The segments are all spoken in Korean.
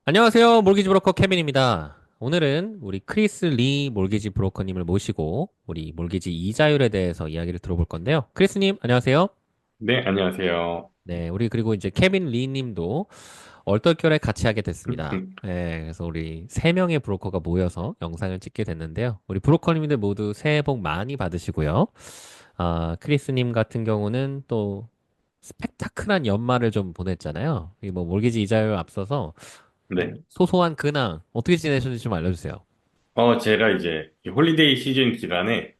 안녕하세요. 몰기지 브로커 케빈입니다. 오늘은 우리 크리스 리 몰기지 브로커님을 모시고 우리 몰기지 이자율에 대해서 이야기를 들어볼 건데요. 크리스님, 안녕하세요. 네, 안녕하세요. 네, 우리 그리고 이제 케빈 리 님도 얼떨결에 같이 하게 됐습니다. 네, 그래서 우리 세 명의 브로커가 모여서 영상을 찍게 됐는데요. 우리 브로커님들 모두 새해 복 많이 받으시고요. 크리스님 같은 경우는 또 스펙타클한 연말을 좀 보냈잖아요. 이 뭐 몰기지 이자율 앞서서 네. 소소한 근황 어떻게 지내셨는지 좀 알려주세요. 제가 이제 이 홀리데이 시즌 기간에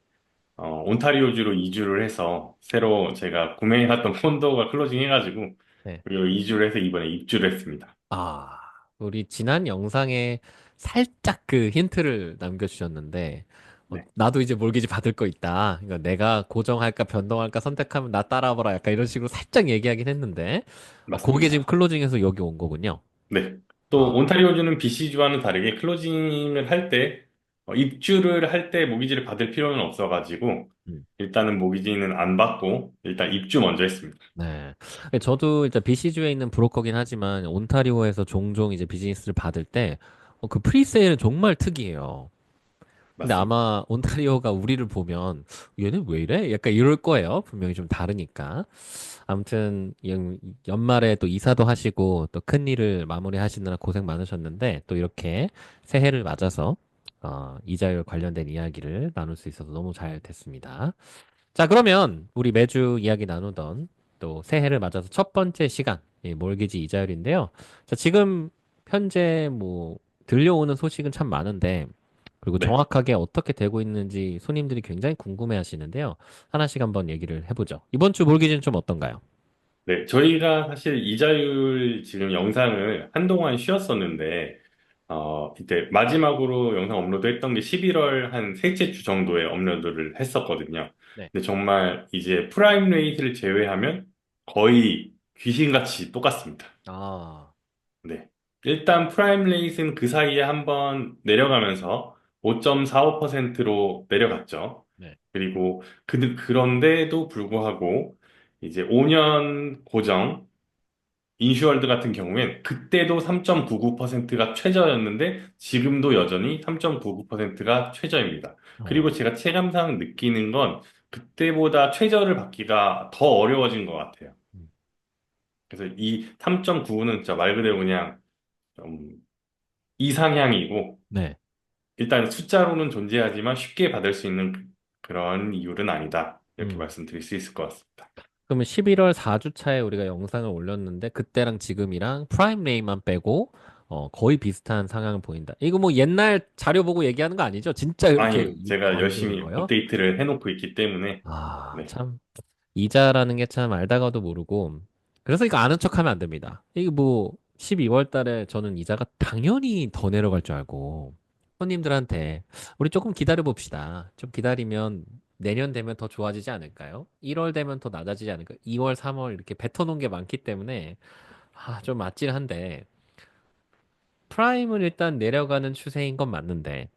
온타리오주로 이주를 해서 새로 제가 구매해놨던 콘도가 클로징 해가지고 네. 그리고 이주를 해서 이번에 입주를 했습니다. 아, 우리 지난 영상에 살짝 그 힌트를 남겨주셨는데, 네, 나도 이제 몰기지 받을 거 있다. 그러니까 내가 고정할까 변동할까 선택하면 나 따라와봐라. 약간 이런 식으로 살짝 얘기하긴 했는데, 그게 지금 맞습니다. 클로징해서 여기 온 거군요. 네. 또 아, 온타리오주는 BC주와는 다르게 클로징을 할 때, 입주를 할 때 모기지를 받을 필요는 없어가지고 음. 일단은 모기지는 안 받고 일단 입주 먼저 했습니다. 네. 저도 일단 BC주에 있는 브로커긴 하지만 온타리오에서 종종 이제 비즈니스를 받을 때, 그 프리세일은 정말 특이해요. 근데 맞습니다. 아마 온타리오가 우리를 보면 얘는 왜 이래? 약간 이럴 거예요. 분명히 좀 다르니까. 아무튼 연말에 또 이사도 하시고 또 큰일을 마무리하시느라 고생 많으셨는데 또 이렇게 새해를 맞아서 이자율 관련된 이야기를 나눌 수 있어서 너무 잘 됐습니다. 자, 그러면 우리 매주 이야기 나누던 또 새해를 맞아서 첫 번째 시간, 이 몰기지 이자율인데요. 자, 지금 현재 뭐 들려오는 소식은 참 많은데 그리고 네. 정확하게 어떻게 되고 있는지 손님들이 굉장히 궁금해 하시는데요. 하나씩 한번 얘기를 해보죠. 이번 주 몰기지는 좀 어떤가요? 네, 저희가 사실 이자율 지금 영상을 한동안 쉬었었는데, 이때 마지막으로 영상 업로드 했던 게 11월 한 셋째 주 정도에 업로드를 했었거든요. 네. 근데 정말 이제 프라임 레이트를 제외하면 거의 귀신같이 똑같습니다. 아, 네. 일단 프라임 레이트는 그 사이에 한번 내려가면서 5.45%로 내려갔죠. 네. 그리고 그런데도 불구하고 이제 5년 고정 인슈얼드 같은 경우엔 그때도 3.99%가 최저였는데 지금도 여전히 3.99%가 최저입니다. 그리고 어, 제가 체감상 느끼는 건 그때보다 최저를 받기가 더 어려워진 것 같아요. 음. 그래서 이 3.99는 진짜 말 그대로 그냥 좀 이상향이고 네. 일단 숫자로는 존재하지만 쉽게 받을 수 있는 그런 이율은 아니다. 이렇게 음. 말씀드릴 수 있을 것 같습니다. 그러면 11월 4주차에 우리가 영상을 올렸는데 그때랑 지금이랑 프라임 레이만 빼고 거의 비슷한 상황을 보인다. 이거 뭐 옛날 자료 보고 얘기하는 거 아니죠? 진짜 이렇게 아니, 제가 반등인 열심히 거예요? 업데이트를 해놓고 있기 때문에 네. 참. 이자라는 게 참 알다가도 모르고. 그래서 이거 아는 척하면 안 됩니다. 이게 뭐 12월 달에 저는 이자가 당연히 더 내려갈 줄 알고 손님들한테 우리 조금 기다려 봅시다. 좀 기다리면 내년 되면 더 좋아지지 않을까요? 1월 되면 더 낮아지지 않을까요? 2월, 3월 이렇게 뱉어놓은 게 많기 때문에 좀 아찔한데 프라임은 일단 내려가는 추세인 건 맞는데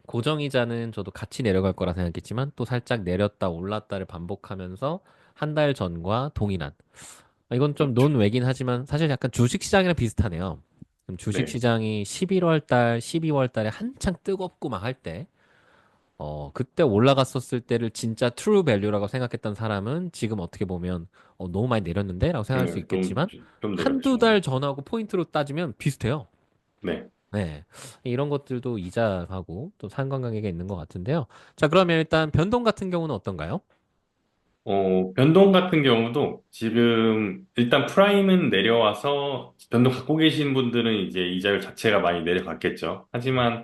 고정이자는 저도 같이 내려갈 거라 생각했지만 또 살짝 내렸다 올랐다를 반복하면서 한 달 전과 동일한. 이건 좀 그렇죠. 논외긴 하지만 사실 약간 주식시장이랑 비슷하네요. 그럼 네. 주식시장이 11월 달, 12월 달에 한창 뜨겁고 막 할 때, 그때 올라갔었을 때를 진짜 트루 밸류라고 생각했던 사람은 지금 어떻게 보면 너무 많이 내렸는데? 라고 생각할 수 네, 있겠지만 좀 한두 내렸죠. 달 전하고 포인트로 따지면 비슷해요. 네. 네. 이런 것들도 이자하고 또 상관관계가 있는 것 같은데요. 자, 그러면 일단 변동 같은 경우는 어떤가요? 변동 같은 경우도 지금 일단 프라임은 내려와서 변동 갖고 계신 분들은 이제 이자율 자체가 많이 내려갔겠죠. 네. 하지만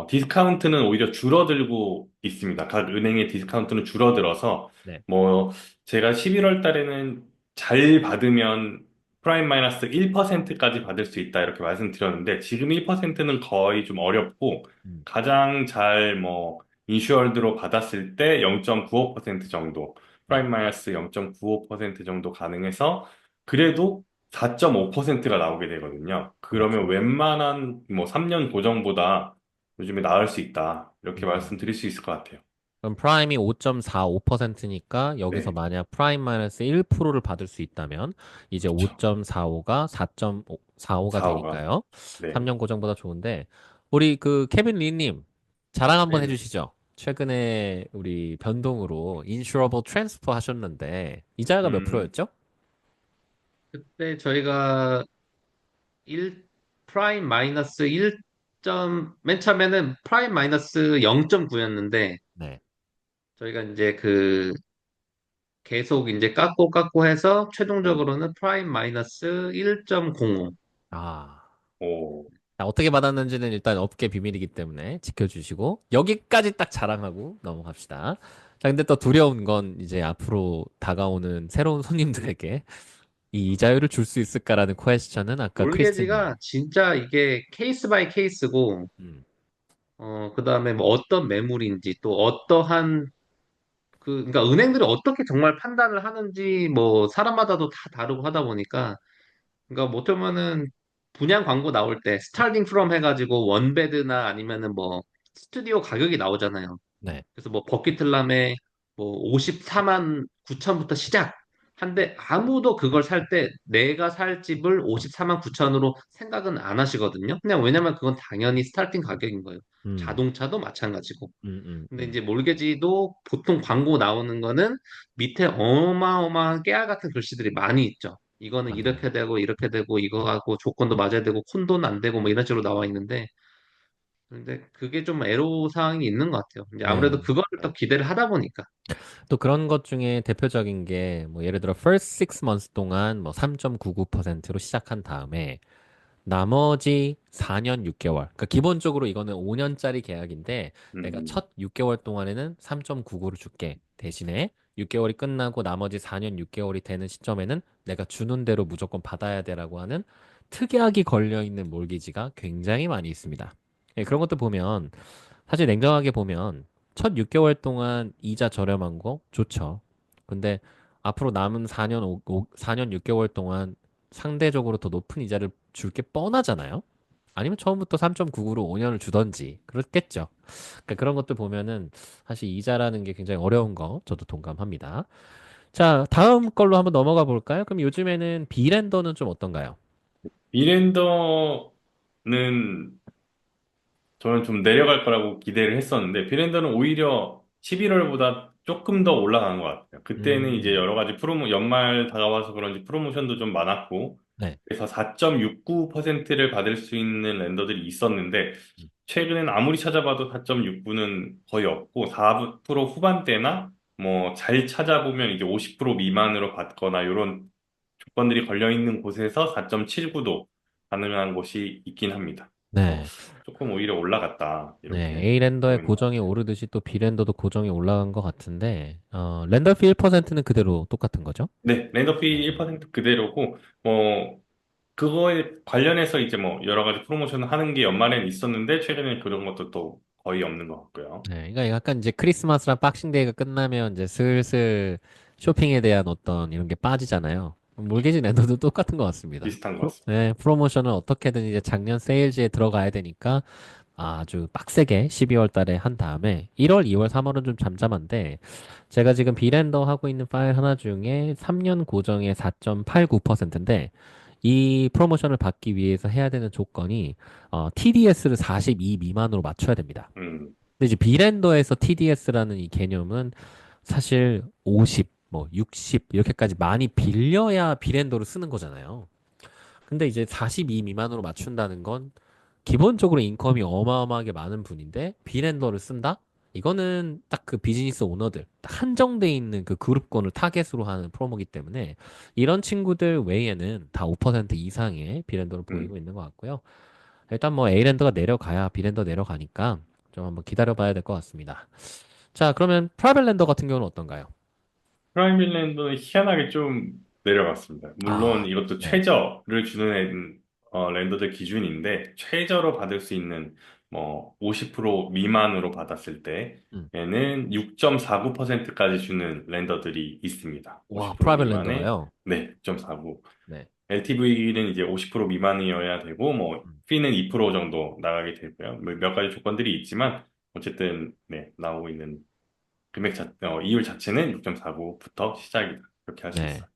디스카운트는 오히려 줄어들고 있습니다. 각 은행의 디스카운트는 줄어들어서 네. 뭐 제가 11월 달에는 잘 받으면 프라임 마이너스 1%까지 받을 수 있다 이렇게 말씀드렸는데 지금 1%는 거의 좀 어렵고 음, 가장 잘 뭐 인슈얼드로 받았을 때 0.95% 정도 네. 프라임 마이너스 0.95% 정도 가능해서 그래도 4.5%가 나오게 되거든요. 그러면 그렇죠. 웬만한 뭐 3년 고정보다 요즘에 나을 수 있다. 이렇게 음. 말씀드릴 수 있을 것 같아요. 그럼 프라임이 5.45%니까 여기서 네. 만약 프라임 마이너스 1%를 받을 수 있다면 이제 그쵸. 5.45가 4.5, 4호가 4호가. 되니까요. 네. 3년 고정보다 좋은데, 우리 그 케빈 리님 자랑 한번 네네. 해주시죠. 최근에 우리 변동으로 인슈러블 트랜스퍼 하셨는데, 이자가 몇 음, 프로였죠? 그때 저희가 1 프라임 마이너스 1 맨 처음에는 프라임 마이너스 0.9였는데 네. 저희가 이제 그 계속 이제 깎고 해서 음, 최종적으로는 프라임 마이너스 1.05. 아. 오, 자, 어떻게 받았는지는 일단 업계 비밀이기 때문에 지켜주시고, 여기까지 딱 자랑하고 넘어갑시다. 자, 근데 또 두려운 건 이제 앞으로 다가오는 새로운 손님들에게 이 이자율을 줄 수 있을까라는 퀘스천은 아까 크리스님. 몰개지가 진짜 이게 케이스 바이 케이스고 음, 그다음에 뭐 어떤 매물인지 또 어떠한 그러니까 은행들이 어떻게 정말 판단을 하는지 뭐 사람마다도 다 다르고 하다 보니까 그러니까 뭐 어쩌면은 분양 광고 나올 때 스타팅 프롬 해가지고 원베드나 아니면은 뭐 스튜디오 가격이 나오잖아요. 네. 그래서 뭐 버킷틀람에 뭐 54만 9천부터 시작. 한데 아무도 그걸 살 때 내가 살 집을 54만 9천으로 생각은 안 하시거든요. 그냥 왜냐면 그건 당연히 스타팅 가격인 거예요. 음, 자동차도 마찬가지고. 음, 음, 근데 음. 이제 몰개지도 보통 광고 나오는 거는 밑에 어마어마한 깨알 같은 글씨들이 많이 있죠. 이거는 맞아요. 이렇게 되고 이렇게 되고 이거하고 조건도 맞아야 되고 콘도는 안 되고 뭐 이런 식으로 나와 있는데 근데 그게 좀 애로 사항이 있는 것 같아요. 이제 아무래도 네. 그거를 또 기대를 하다 보니까. 또 그런 것 중에 대표적인 게, 뭐, 예를 들어, first 6 months 동안 뭐 3.99%로 시작한 다음에, 나머지 4년 6개월. 그러니까 기본적으로 이거는 5년짜리 계약인데 내가 음, 첫 6개월 동안에는 3.99를 줄게. 대신에 6개월이 끝나고 나머지 4년 6개월이 되는 시점에는 내가 주는 대로 무조건 받아야 되라고 하는 특약이 걸려 있는 몰기지가 굉장히 많이 있습니다. 예, 그런 것도 보면 사실 냉정하게 보면 첫 6개월 동안 이자 저렴한 거 좋죠. 근데 앞으로 남은 4년 6개월 동안 상대적으로 더 높은 이자를 줄 게 뻔하잖아요. 아니면 처음부터 3.99로 5년을 주던지 그렇겠죠. 그러니까 그런 것들 보면은 사실 이자라는 게 굉장히 어려운 거 저도 동감합니다. 자, 다음 걸로 한번 넘어가 볼까요? 그럼 요즘에는 비랜더는 좀 어떤가요? 비랜더는 저는 좀 내려갈 거라고 기대를 했었는데, 비랜더는 오히려 11월보다 조금 더 올라간 것 같아요. 그때는 이제 음, 여러 가지 연말 다가와서 그런지 프로모션도 좀 많았고, 네. 그래서 4.69%를 받을 수 있는 랜더들이 있었는데, 음, 최근엔 아무리 찾아봐도 4.6%는 거의 없고, 4% 후반대나, 뭐, 잘 찾아보면 이제 50% 미만으로 받거나, 이런 조건들이 걸려 있는 곳에서 4.79도 가능한 곳이 있긴 합니다. 그래서 네. 조금 오히려 올라갔다. 네, 이렇게 A랜더의 보고 있는 것 고정이 같아요. 오르듯이 또 B랜더도 고정이 올라간 것 같은데, 랜더피 1%는 그대로 똑같은 거죠? 네, 랜더피 네. 1% 그대로고, 뭐, 그거에 관련해서 이제 뭐, 여러 가지 프로모션을 하는 게 연말엔 있었는데, 최근에 그런 것도 또 거의 없는 것 같고요. 네, 그러니까 약간 이제 크리스마스랑 박싱데이가 끝나면 이제 슬슬 쇼핑에 대한 어떤 이런 게 빠지잖아요. 몰개지 랜더도 똑같은 것 같습니다. 비슷한 것 같습니다. 네, 프로모션은 어떻게든 이제 작년 세일즈에 들어가야 되니까 아주 빡세게 12월 달에 한 다음에 1월, 2월, 3월은 좀 잠잠한데 제가 지금 비랜더 하고 있는 파일 하나 중에 3년 고정의 4.89%인데 이 프로모션을 받기 위해서 해야 되는 조건이 TDS를 42 미만으로 맞춰야 됩니다. 음, 근데 이제 비랜더에서 TDS라는 이 개념은 사실 50, 뭐 60 이렇게까지 많이 빌려야 비랜더를 쓰는 거잖아요. 근데 이제 42 미만으로 맞춘다는 건 기본적으로 인컴이 어마어마하게 많은 분인데 비랜더를 쓴다? 이거는 딱 그 비즈니스 오너들 딱 한정돼 있는 그 그룹군을 타겟으로 하는 프로모기 때문에 이런 친구들 외에는 다 5% 이상의 비랜더를 음. 보이고 있는 것 같고요. 일단 뭐 A랜더가 내려가야 B랜더 내려가니까 좀 한번 기다려봐야 될 것 같습니다. 자, 그러면 프라벨랜더 같은 경우는 어떤가요? 프라임빌랜드는 희한하게 좀 내려갔습니다. 물론 아, 이것도 네. 최저를 주는 랜더들 기준인데 최저로 받을 수 있는 뭐 50% 미만으로 받았을 때 음. 얘는 6.49%까지 주는 랜더들이 있습니다. 와, 50% 미만에 프라벨랜더가요? 네, 6.49. 네. LTV는 이제 50% 미만이어야 되고 뭐 음. 피는 2% 정도 나가게 되고요. 뭐몇 가지 조건들이 있지만 어쨌든 네, 나오고 있는 이율 자체는 6.49부터 시작이다. 그렇게 할 수 네. 있어요.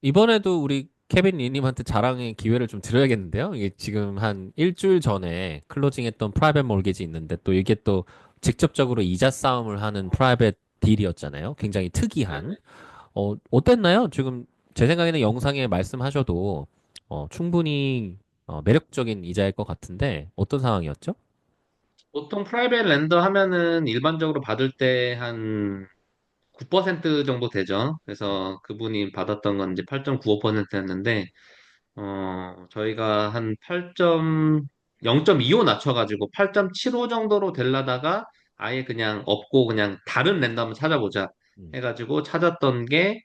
이번에도 우리 케빈 리님한테 자랑의 기회를 좀 드려야겠는데요? 이게 지금 한 일주일 전에 클로징했던 프라이빗 몰게지 있는데 또 이게 또 직접적으로 이자 싸움을 하는 프라이빗 딜이었잖아요. 굉장히 특이한. 네네. 어땠나요? 지금 제 생각에는 영상에 말씀하셔도 충분히 매력적인 이자일 것 같은데 어떤 상황이었죠? 보통 프라이빗 렌더 하면은 일반적으로 받을 때 한 9% 정도 되죠. 그래서 그분이 받았던 건 이제 8.95%였는데, 저희가 한 0.25 낮춰가지고 8.75 정도로 되려다가 아예 그냥 없고 그냥 다른 랜더 한번 찾아보자 음. 해가지고 찾았던 게,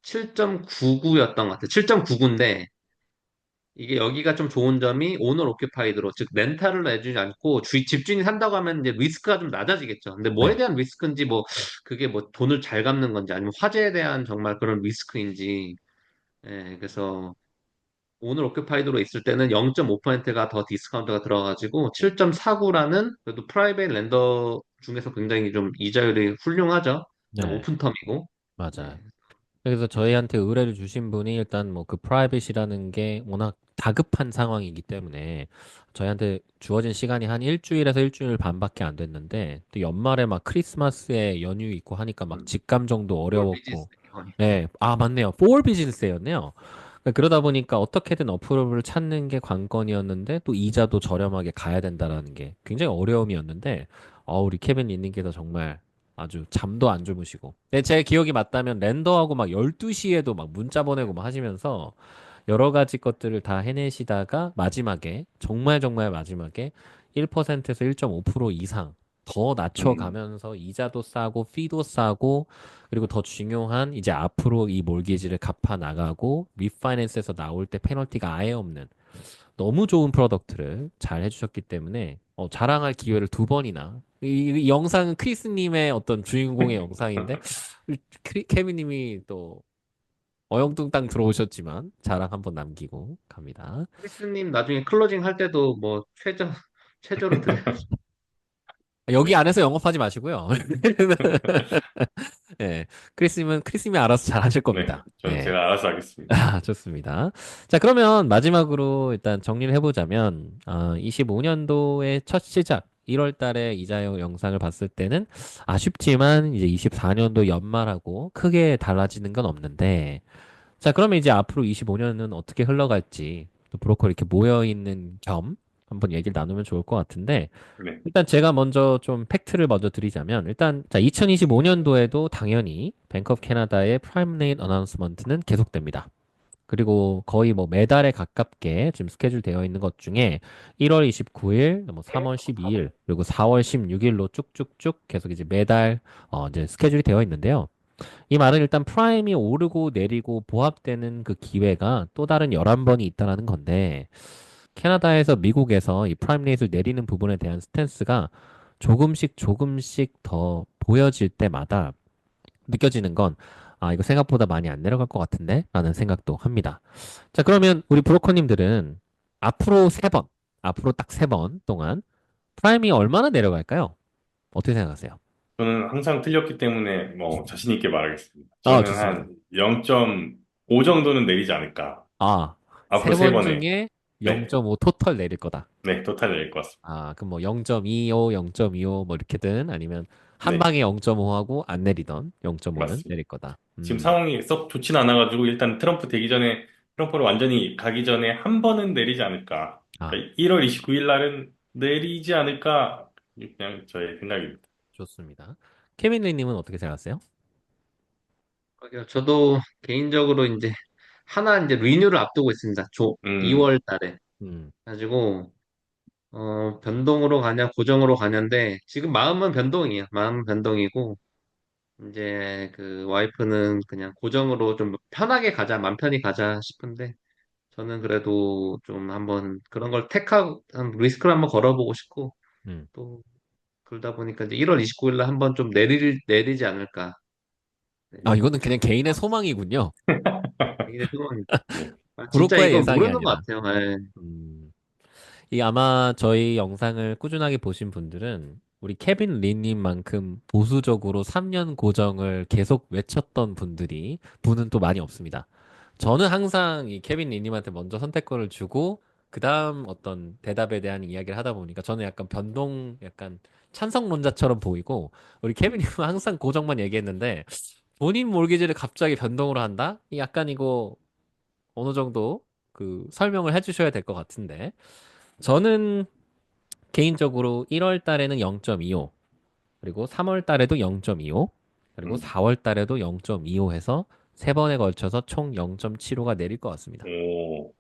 7.99였던 것 같아요. 7.99인데, 이게 여기가 좀 좋은 점이 오너 오큐파이드로 즉 렌탈을 해주지 않고 집주인이 산다고 하면 이제 리스크가 좀 낮아지겠죠. 근데 뭐에 네. 대한 리스크인지 뭐 그게 뭐 돈을 잘 갚는 건지 아니면 화재에 대한 정말 그런 리스크인지 그래서 오너 오큐파이드로 있을 때는 0.5%가 더 디스카운트가 들어가지고 7.49라는 그래도 프라이빗 랜더 중에서 굉장히 좀 이자율이 훌륭하죠. 그다음 네, 오픈텀이고 맞아요. 네. 그래서 저희한테 의뢰를 주신 분이 일단 뭐 그 프라이빗이라는 게 워낙 다급한 상황이기 때문에 저희한테 주어진 시간이 한 일주일에서 일주일 반밖에 안 됐는데 또 연말에 막 크리스마스에 연휴 있고 하니까 막 음, 직감정도 올 비즈니스 어려웠고 이거니. 네, 아 맞네요. 4월 비즈니스였네요. 그러다 보니까 어떻게든 어프로브를 찾는 게 관건이었는데 또 이자도 저렴하게 가야 된다라는 게 굉장히 어려움이었는데 우리 케빈 리님께서 정말 아주 잠도 안 주무시고 제 기억이 맞다면 렌더하고 막 12시에도 막 문자 보내고 막 하시면서 여러 가지 것들을 다 해내시다가 마지막에 정말 정말 마지막에 1%에서 1.5% 이상 더 음, 낮춰가면서 이자도 싸고 피도 싸고 그리고 더 중요한 이제 앞으로 이 몰기지를 갚아 나가고 리파이낸스에서 나올 때 페널티가 아예 없는 너무 좋은 프로덕트를 잘 해주셨기 때문에 자랑할 기회를 두 번이나 이 영상은 크리스님의 어떤 주인공의 영상인데 케빈님이 또 어영뚱땅 들어오셨지만 자랑 한번 남기고 갑니다. 크리스님 나중에 클로징 할 때도 뭐 최저로 드려야죠. 여기 안에서 영업하지 마시고요. 네, 크리스님이 알아서 잘 하실 네, 겁니다. 전 네. 제가 알아서 하겠습니다. 아, 좋습니다. 자, 그러면 마지막으로 일단 정리를 해보자면, 25년도의 첫 시작, 1월 달에 이자용 영상을 봤을 때는 아쉽지만 이제 24년도 연말하고 크게 달라지는 건 없는데, 자, 그러면 이제 앞으로 25년은 어떻게 흘러갈지, 또 브로커 이렇게 모여있는 겸 한번 얘기를 나누면 좋을 것 같은데, 네, 일단 제가 먼저 좀 팩트를 먼저 드리자면 일단 자 2025년도에도 당연히 뱅크 오브 캐나다의 프라임 레이트 어나운스먼트는 계속됩니다. 그리고 거의 뭐 매달에 가깝게 지금 스케줄 되어 있는 것 중에 1월 29일, 뭐 3월 12일, 그리고 4월 16일로 쭉쭉쭉 계속 이제 매달 이제 스케줄이 되어 있는데요. 이 말은 일단 프라임이 오르고 내리고 보합되는 그 기회가 또 다른 11번이 있다라는 건데 캐나다에서 미국에서 이 프라임 레이트를 내리는 부분에 대한 스탠스가 조금씩 조금씩 더 보여질 때마다 느껴지는 건 이거 생각보다 많이 안 내려갈 것 같은데? 라는 생각도 합니다. 자, 그러면 우리 브로커님들은 앞으로 세 번, 앞으로 딱 세 번 동안 프라임이 얼마나 내려갈까요? 어떻게 생각하세요? 저는 항상 틀렸기 때문에 뭐 자신 있게 말하겠습니다. 아, 저는 좋습니다. 한 0.5 정도는 내리지 않을까. 아, 앞으로 세 세 번 번에. 중에 네, 0.5 토탈 내릴 거다. 네, 토탈 내릴 것 같습니다. 그럼 뭐 0.25, 0.25 뭐 이렇게든 아니면 한 네, 방에 0.5하고 안 내리던 0.5는 맞습니다. 내릴 거다. 지금 상황이 썩 좋진 않아가지고 일단 트럼프 되기 전에 트럼프를 완전히 가기 전에 한 번은 내리지 않을까. 아, 그러니까 1월 29일 날은 내리지 않을까. 그냥 저의 생각입니다. 좋습니다. 케빈리님은 어떻게 생각하세요? 저도 개인적으로 이제 하나 이제 리뉴를 앞두고 있습니다. 2월 달에. 음, 가지고 변동으로 가냐 고정으로 가냐인데 지금 마음은 변동이에요. 마음은 변동이고 이제 그 와이프는 그냥 고정으로 좀 편하게 가자, 맘 편히 가자 싶은데 저는 그래도 좀 한번 그런 걸 택하고 리스크를 한번 걸어보고 싶고 음. 또 그러다 보니까 이제 1월 29일 날 한번 좀 내리지 않을까. 네. 이거는 그냥 개인의 소망이군요. 굉장히 소망이. 진짜 브로커의 이건 예상이 모르는 것 아니라. 같아요. 네. 이 아마 저희 영상을 꾸준하게 보신 분들은 우리 케빈 리님만큼 보수적으로 3년 고정을 계속 외쳤던 분은 또 많이 없습니다. 저는 항상 이 케빈 리님한테 먼저 선택권을 주고 그다음 어떤 대답에 대한 이야기를 하다 보니까 저는 약간 약간 찬성론자처럼 보이고 우리 케빈 님은 항상 고정만 얘기했는데 본인 몰기지를 갑자기 변동으로 한다? 약간 이거 어느 정도 그 설명을 해주셔야 될 것 같은데 저는 개인적으로 1월 달에는 0.25 그리고 3월 달에도 0.25 그리고 음. 4월 달에도 0.25 해서 세 번에 걸쳐서 총 0.75가 내릴 것 같습니다. 오,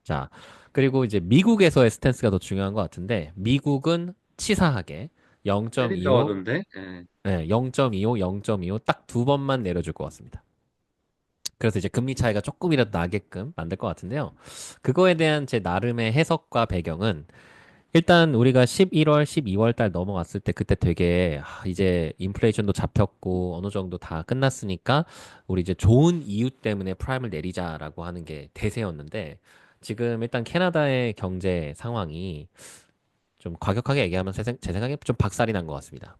자, 그리고 이제 미국에서의 스탠스가 더 중요한 것 같은데 미국은 치사하게 때린다고 0.25, 하던데. 예. 네, 0.25, 0.25 딱 두 번만 내려줄 것 같습니다. 그래서 이제 금리 차이가 조금이라도 나게끔 만들 것 같은데요. 그거에 대한 제 나름의 해석과 배경은 일단 우리가 11월, 12월 달 넘어갔을 때 그때 되게 이제 인플레이션도 잡혔고 어느 정도 다 끝났으니까 우리 이제 좋은 이유 때문에 프라임을 내리자라고 하는 게 대세였는데 지금 일단 캐나다의 경제 상황이 좀 과격하게 얘기하면 제 생각에 좀 박살이 난 것 같습니다.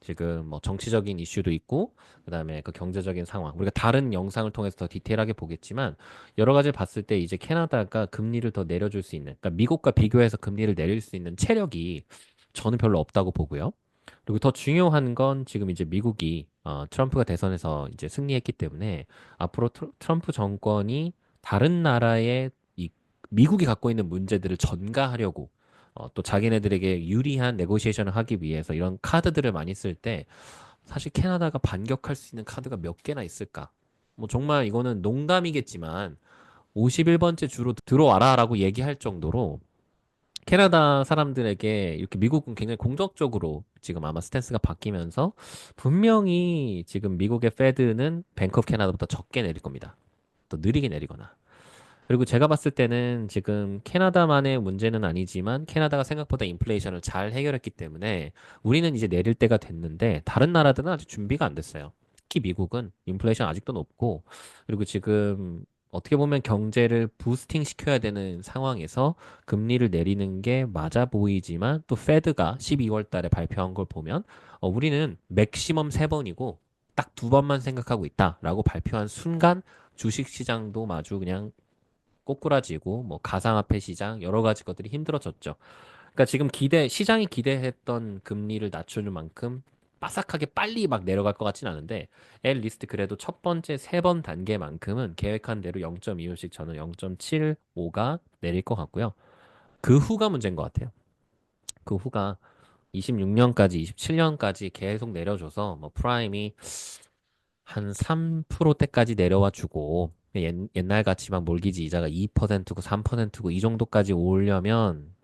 지금 뭐 정치적인 이슈도 있고 그다음에 그 경제적인 상황 우리가 다른 영상을 통해서 더 디테일하게 보겠지만 여러 가지를 봤을 때 이제 캐나다가 금리를 더 내려줄 수 있는 그러니까 미국과 비교해서 금리를 내릴 수 있는 체력이 저는 별로 없다고 보고요. 그리고 더 중요한 건 지금 이제 미국이 트럼프가 대선에서 이제 승리했기 때문에 앞으로 트럼프 정권이 다른 나라의 이 미국이 갖고 있는 문제들을 전가하려고 또 자기네들에게 유리한 네고시에이션을 하기 위해서 이런 카드들을 많이 쓸 때 사실 캐나다가 반격할 수 있는 카드가 몇 개나 있을까? 뭐 정말 이거는 농담이겠지만 51번째 주로 들어와라라고 얘기할 정도로 캐나다 사람들에게 이렇게 미국은 굉장히 공격적으로 지금 아마 스탠스가 바뀌면서 분명히 지금 미국의 페드는 뱅크 오브 캐나다보다 적게 내릴 겁니다. 더 느리게 내리거나. 그리고 제가 봤을 때는 지금 캐나다만의 문제는 아니지만 캐나다가 생각보다 인플레이션을 잘 해결했기 때문에 우리는 이제 내릴 때가 됐는데 다른 나라들은 아직 준비가 안 됐어요. 특히 미국은 인플레이션 아직도 높고 그리고 지금 어떻게 보면 경제를 부스팅 시켜야 되는 상황에서 금리를 내리는 게 맞아 보이지만 또 페드가 12월 달에 발표한 걸 보면 우리는 맥시멈 세번이고 딱 두 번만 생각하고 있다라고 발표한 순간 주식 시장도 마주 그냥 꼬꾸라지고 뭐 가상화폐 시장 여러 가지 것들이 힘들어졌죠. 그러니까 지금 시장이 기대했던 금리를 낮추는 만큼 빠삭하게 빨리 막 내려갈 것 같진 않은데 리스트 그래도 첫 번째 세 번 단계만큼은 계획한 대로 0.25씩 저는 0.75가 내릴 것 같고요. 그 후가 문제인 것 같아요. 그 후가 26년까지 27년까지 계속 내려줘서 뭐 프라임이 한 3%대까지 내려와 주고 옛날 같이 막 몰기지 이자가 2%고 3%고 이 정도까지 오려면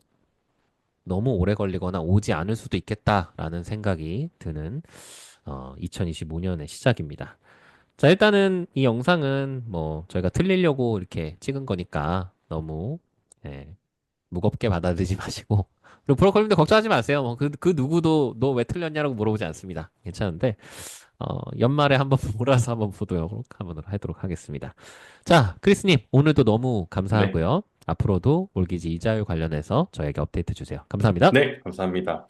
너무 오래 걸리거나 오지 않을 수도 있겠다라는 생각이 드는 2025년의 시작입니다. 자, 일단은 이 영상은 뭐 저희가 틀리려고 이렇게 찍은 거니까 너무 예, 무겁게 받아들이지 마시고 그리고 브로콜님도 걱정하지 마세요. 뭐 그 누구도 너 왜 틀렸냐라고 물어보지 않습니다. 괜찮은데 연말에 한번 몰아서 한번 보도록 한번 하도록 하겠습니다. 자, 크리스님, 오늘도 너무 네. 감사하고요. 앞으로도 몰기지 이자율 관련해서 저에게 업데이트 주세요. 감사합니다. 네, 감사합니다.